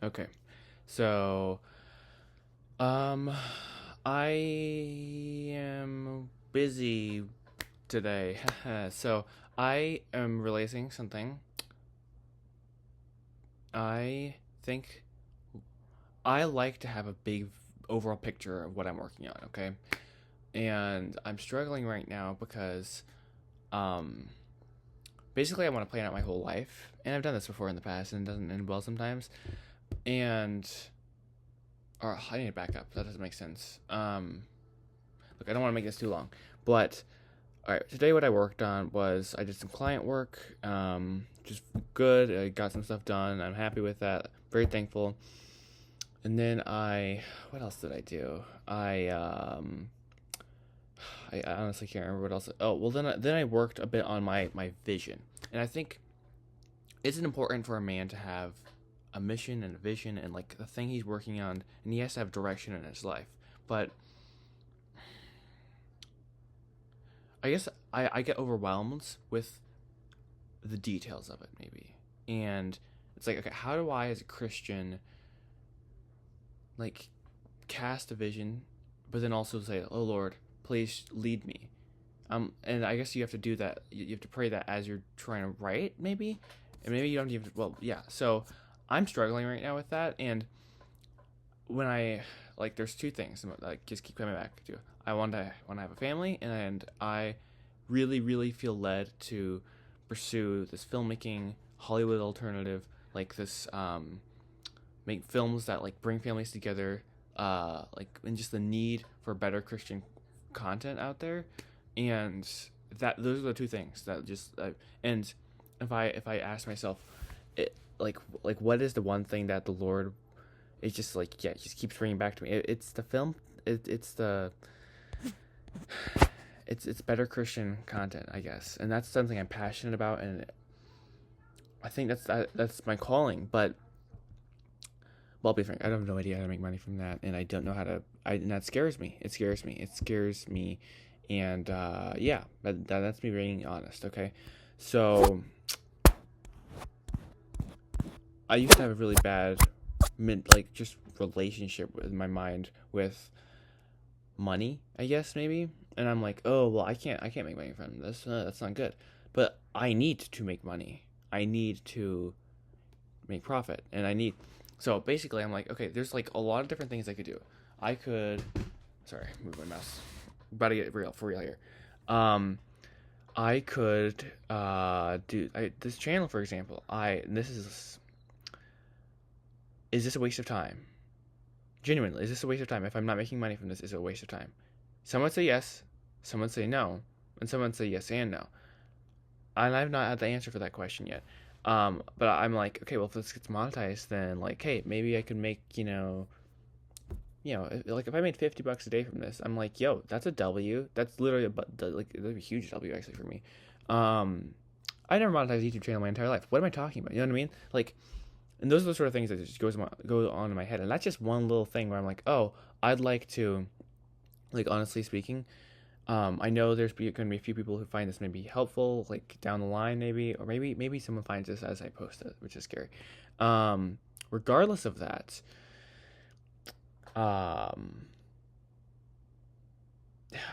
Okay. So, um, I am busy today. So, I am releasing something. I think I like to have a big overall picture of what I'm working on, okay? And I'm struggling right now because, um, basically I want to plan out my whole life. And I've done this before in the past and it doesn't end well sometimes. And, or I need to back up. That doesn't make sense. Look, I don't want to make this too long, but all right. Today, what I worked on was I did some client work, just good. I got some stuff done. I'm happy with that. Very thankful. And then what else did I do? I honestly can't remember what else. Oh, well, then I worked a bit on my vision, and I think it's important for a man to have a mission and a vision and like the thing he's working on, and he has to have direction in his life. But I guess I get overwhelmed with the details of it, maybe. And it's like, okay, how do I, as a Christian, like, cast a vision, but then also say, oh Lord, please lead me. And I guess you have to do that. You have to pray that as you're trying to write, maybe, and maybe you don't even. Well, yeah. So I'm struggling right now with that, and when I like, there's two things like just keep coming back to. I want to have a family, and I really feel led to pursue this filmmaking Hollywood alternative, like this make films that like bring families together, like and just the need for better Christian content out there, and that those are the two things that just and if I ask myself, like what is the one thing that the Lord is just like, yeah, it just keeps bringing back to me. It's the film. It's the it's better Christian content, I guess, and that's something I'm passionate about, and I think that's my calling. But well, I'll be frank, I have no idea how to make money from that, and I don't know how to. And that scares me. It scares me. It scares me, and yeah, that's me being honest. Okay, so I used to have a really bad, like just relationship with my mind with money, I guess maybe. And I'm like, oh well, I can't make money from this. That's not good. But I need to make money. I need to make profit, and I need. So basically, I'm like, okay, there's like a lot of different things I could do. I could, sorry, move my mouse. About to get real for real here. Um, I could do this channel, for example. I this is this a waste of time? Genuinely, is this a waste of time? If I'm not making money from this, is it a waste of time? Some would say yes, some would say no, and some would say yes and no. And I've not had the answer for that question yet. But I'm like, okay, well, if this gets monetized, then like, hey, maybe I could make, like if I made $50 a day from this, I'm like, yo, that's a W. That's literally like that'd be a huge W actually for me. Um, I never monetized a YouTube channel my entire life. What am I talking about? You know what I mean? Like, and those are the sort of things that just go on in my head, and that's just one little thing where I'm like, oh, I'd like to, like honestly speaking, I know there's going to be a few people who find this maybe helpful, like down the line, maybe, or maybe someone finds this as I post it, which is scary. Regardless of that, um,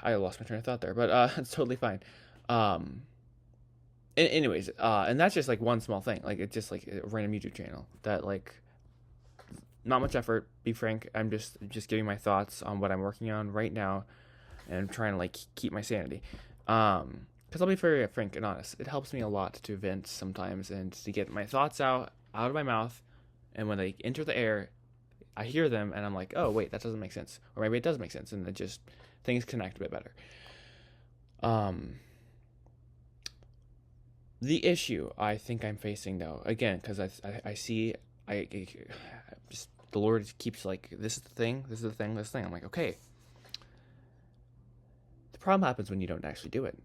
I lost my train of thought there, but it's totally fine. Um, anyways, and that's just like one small thing. Like it's just like a random YouTube channel that like not much effort. Be frank, I'm just giving my thoughts on what I'm working on right now, and I'm trying to like keep my sanity. Because I'll be very frank and honest, it helps me a lot to vent sometimes and to get my thoughts out of my mouth, and when they enter the air, I hear them and I'm like, oh wait, that doesn't make sense, or maybe it does make sense, and it just things connect a bit better. Um, the issue I think I'm facing though, again, because I see I just the Lord keeps like, this is the thing, this is the thing, this thing. I'm like, okay, the problem happens when you don't actually do it.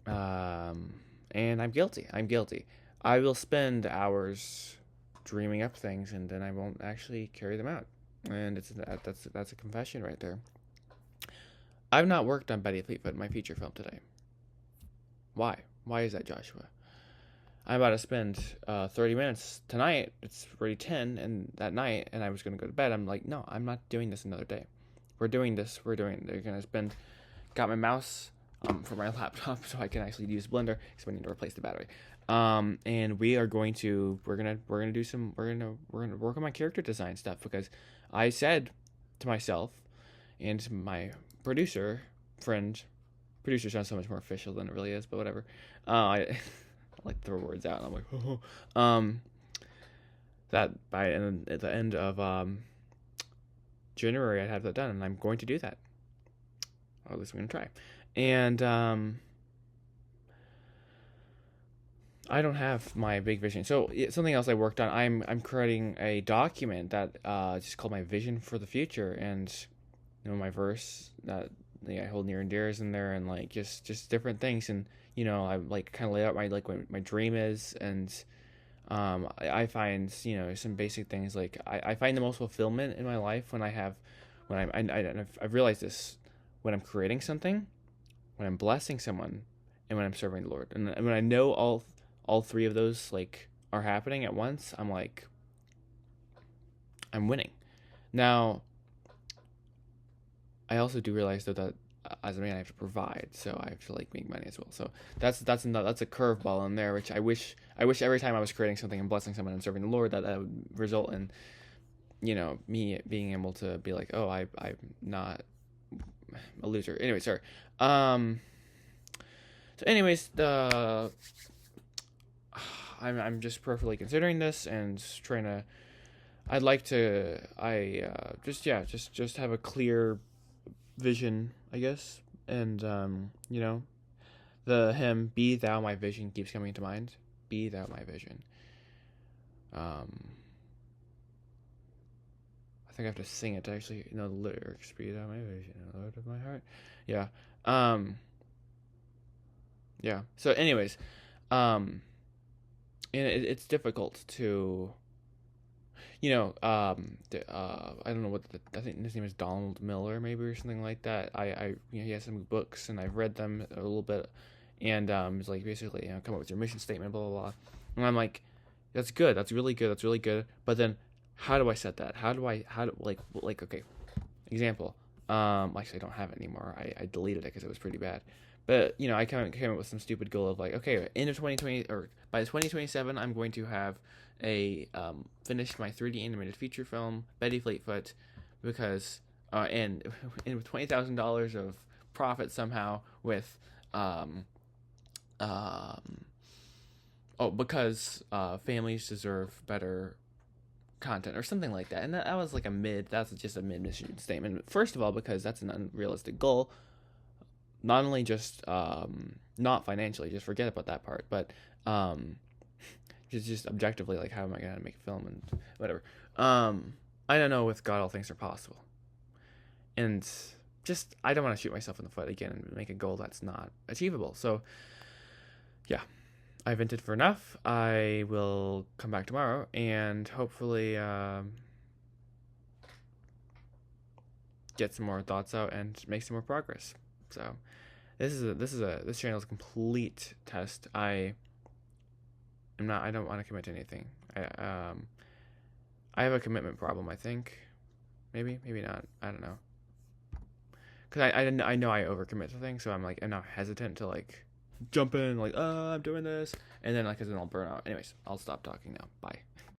And I'm guilty. I'm guilty. I will spend hours dreaming up things, and then I won't actually carry them out. And that's a confession right there. I've not worked on Betty Fleetfoot, my feature film today. Why? Why is that, Joshua? I'm about to spend 30 minutes tonight. It's already 10 and that night, and I was gonna go to bed. I'm like, no, I'm not doing this another day. We're doing this. They're gonna spend. Got my mouse for my laptop so I can actually use Blender because we need to replace the battery. And we are going to we're gonna do some we're gonna work on my character design stuff because I said to myself and to my producer sounds so much more official than it really is, but whatever. I like throw words out and I'm like, that at the end of January I'd have that done, and I'm going to do that. Or at least I'm gonna try. And I don't have my big vision. So something else I worked on. I'm creating a document that just called my vision for the future, and my verse that I hold near and dear is in there, and like just different things, and I like kind of lay out what my dream is, and I find some basic things like I find the most fulfillment in my life when I've realized this when I'm creating something, when I'm blessing someone, and when I'm serving the Lord, and when I know all three of those like are happening at once, I'm like, I'm winning. Now, I also do realize though that as a man I have to provide, so I have to like make money as well. So that's a curveball in there, which I wish every time I was creating something and blessing someone and serving the Lord that would result in me being able to be like, oh, I'm not a loser. Anyway, sorry. So anyways, I'm just perfectly considering this and trying to. I'd like to. Just have a clear vision, I guess, and the hymn "Be Thou My Vision" keeps coming to mind. Be Thou My Vision. I think I have to sing it to actually know the lyrics. Be Thou My Vision, Lord of my heart. Yeah. Yeah. So, anyways, and it's difficult to, I don't know I think his name is Donald Miller, maybe, or something like that. He has some books, and I've read them a little bit, and it's like basically, come up with your mission statement, blah blah blah, and I'm like, that's good, that's really good, but then how do I set that? Okay, example. Actually, I don't have it anymore. I deleted it because it was pretty bad. But I came up with some stupid goal of like, okay, end of 2020 or by 2027, I'm going to have finished my 3D animated feature film, Betty Fleetfoot, because and with $20,000 of profit somehow with because families deserve better content or something like that. And that was like that's just a mid mission statement. First of all, because that's an unrealistic goal. Not only just not financially, just forget about that part, but just objectively, like, how am I gonna make a film and whatever. I don't know. With God, all things are possible, and just I don't want to shoot myself in the foot again and make a goal that's not achievable. So, yeah, I vented for enough. I will come back tomorrow and hopefully get some more thoughts out and make some more progress. So this channel is a complete test. I don't want to commit to anything. I have a commitment problem, I think. Maybe not. I don't know. Cuz I know I overcommit to things, so I'm now hesitant to like jump in like, I'm doing this, and then I'll burn out. Anyways, I'll stop talking now. Bye.